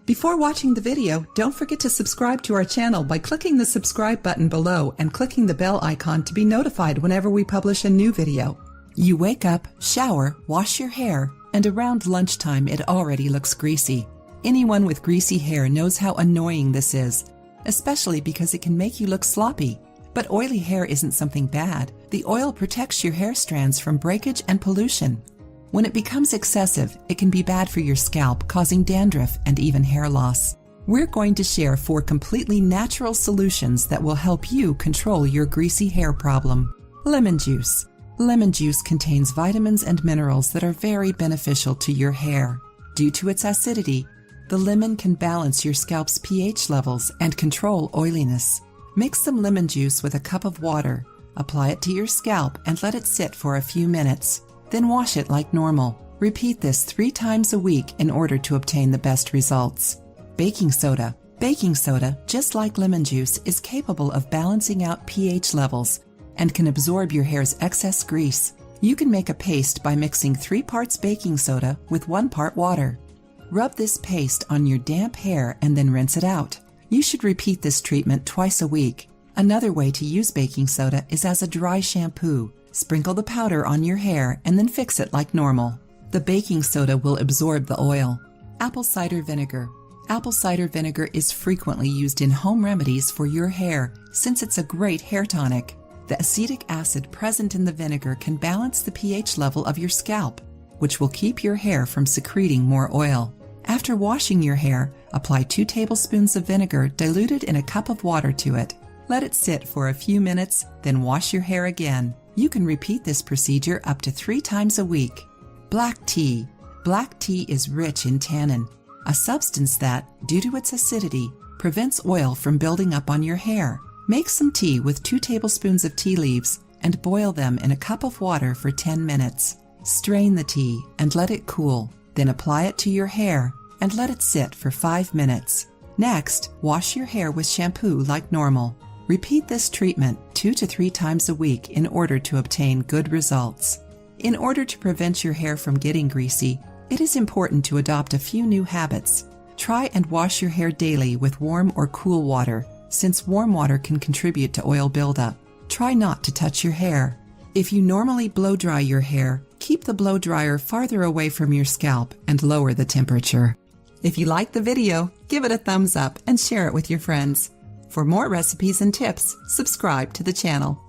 Before watching the video, don't forget to subscribe to our channel by clicking the subscribe button below and clicking the bell icon to be notified whenever we publish a new video. You wake up, shower, wash your hair, and around lunchtime it already looks greasy. Anyone with greasy hair knows how annoying this is, especially because it can make you look sloppy. But oily hair isn't something bad. The oil protects your hair strands from breakage and pollution. When it becomes excessive, it can be bad for your scalp, causing dandruff and even hair loss. We're going to share 4 completely natural solutions that will help you control your greasy hair problem. Lemon juice. Lemon juice contains vitamins and minerals that are very beneficial to your hair. Due to its acidity, the lemon can balance your scalp's pH levels and control oiliness. Mix some lemon juice with a cup of water, apply it to your scalp and let it sit for a few minutes. Then wash it like normal. Repeat this 3 times a week in order to obtain the best results. Baking soda. Baking soda, just like lemon juice, is capable of balancing out pH levels and can absorb your hair's excess grease. You can make a paste by mixing 3 parts baking soda with 1 part water. Rub this paste on your damp hair and then rinse it out. You should repeat this treatment twice a week. Another way to use baking soda is as a dry shampoo. Sprinkle the powder on your hair and then fix it like normal. The baking soda will absorb the oil. Apple cider vinegar. Apple cider vinegar is frequently used in home remedies for your hair since it's a great hair tonic. The acetic acid present in the vinegar can balance the pH level of your scalp, which will keep your hair from secreting more oil. After washing your hair, apply 2 tablespoons of vinegar diluted in a cup of water to it. Let it sit for a few minutes, then wash your hair again. You can repeat this procedure up to 3 times a week. Black tea. Black tea is rich in tannin, a substance that, due to its acidity, prevents oil from building up on your hair. Make some tea with 2 tablespoons of tea leaves and boil them in a cup of water for 10 minutes. Strain the tea and let it cool. Then apply it to your hair and let it sit for 5 minutes. Next, wash your hair with shampoo like normal. Repeat this treatment 2 to 3 times a week in order to obtain good results. In order to prevent your hair from getting greasy, it is important to adopt a few new habits. Try and wash your hair daily with warm or cool water, since warm water can contribute to oil buildup. Try not to touch your hair. If you normally blow dry your hair, keep the blow dryer farther away from your scalp and lower the temperature. If you liked the video, give it a thumbs up and share it with your friends. For more recipes and tips, subscribe to the channel.